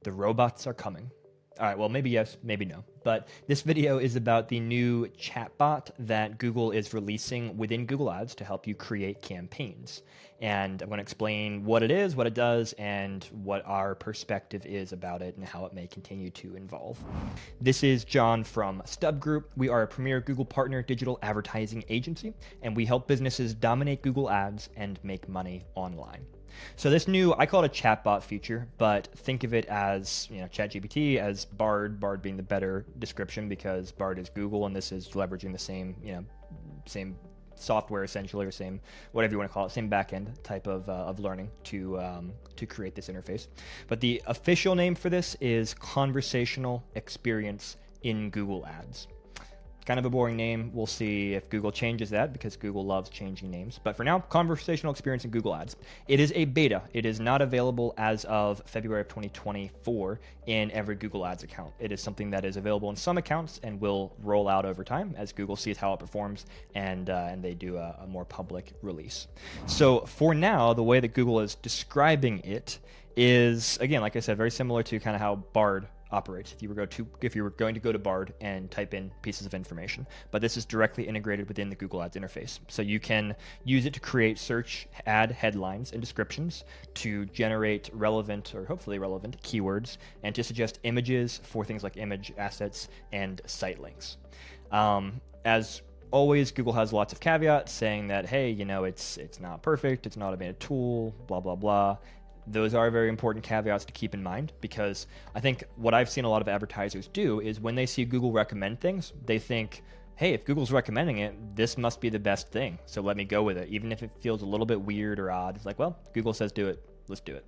The robots are coming. All right, well, maybe yes, maybe no. But this video is about the new chatbot that Google is releasing within Google Ads to help you create campaigns. And I'm going to explain what it is, what it does, and what our perspective is about it and how it may continue to evolve. This is John from StubGroup. We are a premier Google partner digital advertising agency, and we help businesses dominate Google Ads and make money online. So this new, I call it a chatbot feature, but think of it as, ChatGPT, as Bard, Bard being the better description because Bard is Google and this is leveraging the same, same software essentially, or same, whatever you want to call it, same backend type of learning to create this interface. But the official name for this is Conversational Experience in Google Ads. Kind of a boring name. We'll see if Google changes that because Google loves changing names. But for now, Conversational Experience in Google Ads. It is a beta. It is not available as of February of 2024 in every Google Ads account. It is something that is available in some accounts and will roll out over time as Google sees how it performs and they do a more public release. So for now, the way that Google is describing it is, again, like I said, very similar to kind of how Bard operates if you were going to go to Bard and type in pieces of information. But this is directly integrated within the Google Ads interface. So you can use it to create search ad headlines and descriptions, to generate relevant or hopefully relevant keywords, and to suggest images for things like image assets and site links. As always, Google has lots of caveats saying that, hey, it's not perfect, it's an automated tool, blah, blah, blah. Those are very important caveats to keep in mind because I think what I've seen a lot of advertisers do is when they see Google recommend things, they think, hey, if Google's recommending it, this must be the best thing. So let me go with it. Even if it feels a little bit weird or odd, it's like, well, Google says do it, let's do it.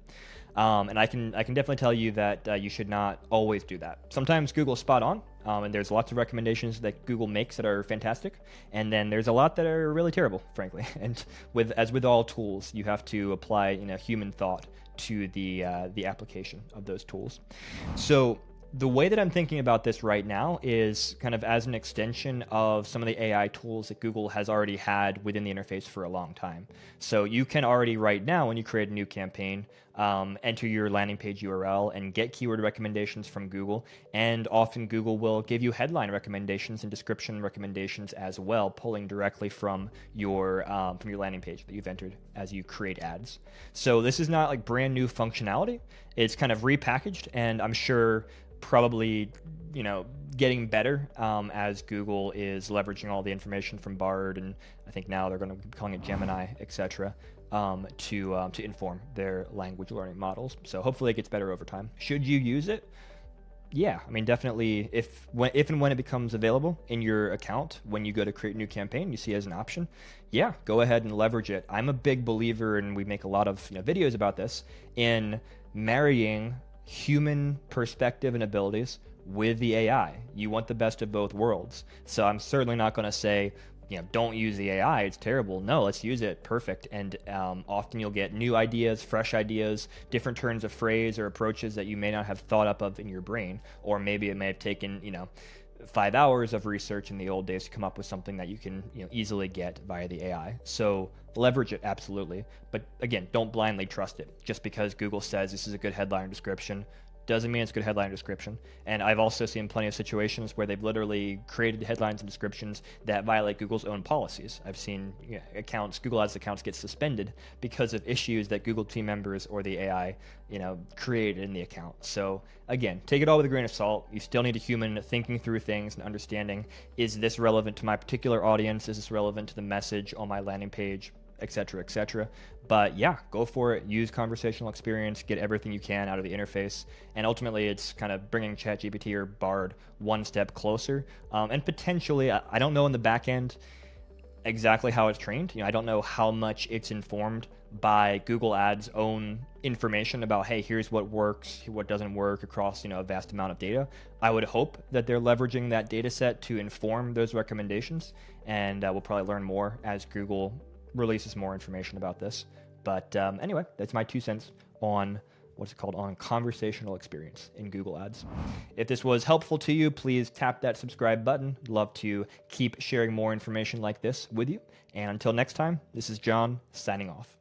And I can definitely tell you that you should not always do that. Sometimes Google's spot on, and there's lots of recommendations that Google makes that are fantastic, and then there's a lot that are really terrible, frankly. And as with all tools, you have to apply human thought to the application of those tools. So the way that I'm thinking about this right now is kind of as an extension of some of the AI tools that Google has already had within the interface for a long time. So you can already right now, when you create a new campaign, enter your landing page URL and get keyword recommendations from Google. And often Google will give you headline recommendations and description recommendations as well, pulling directly from your landing page that you've entered as you create ads. So this is not like brand new functionality. It's kind of repackaged, and I'm sure probably getting better as Google is leveraging all the information from Bard, and I think now they're going to be calling it Gemini, etc., to inform their language learning models. So hopefully it gets better over time. Should you use it? Yeah, I mean, definitely if and when it becomes available in your account, when you go to create a new campaign, you see it as an option, yeah, go ahead and leverage it. I'm a big believer, and we make a lot of videos about this, in marrying human perspective and abilities with the AI. You want the best of both worlds. So I'm certainly not going to say, don't use the AI, it's terrible. No, let's use it, perfect. And often you'll get new ideas, fresh ideas, different turns of phrase or approaches that you may not have thought up of in your brain, or maybe it may have taken 5 hours of research in the old days to come up with something that you can easily get via the AI. So leverage it, absolutely. But again, don't blindly trust it. Just because Google says this is a good headline description doesn't mean it's a good headline description. And I've also seen plenty of situations where they've literally created headlines and descriptions that violate Google's own policies. I've seen Google Ads accounts get suspended because of issues that Google team members or the AI, created in the account. So again, take it all with a grain of salt. You still need a human thinking through things and understanding, is this relevant to my particular audience? Is this relevant to the message on my landing page? Etc., etc. But yeah, go for it. Use Conversational Experience, get everything you can out of the interface, and ultimately it's kind of bringing ChatGPT or Bard one step closer. And potentially, I don't know in the back end exactly how it's trained. I don't know how much it's informed by Google Ads' own information about, hey, here's what works, what doesn't work across a vast amount of data. I would hope that they're leveraging that data set to inform those recommendations, and we'll probably learn more as Google releases more information about this. But anyway, that's my 2 cents on on Conversational Experience in Google Ads. If this was helpful to you, please tap that subscribe button. I'd love to keep sharing more information like this with you. And until next time, this is John signing off.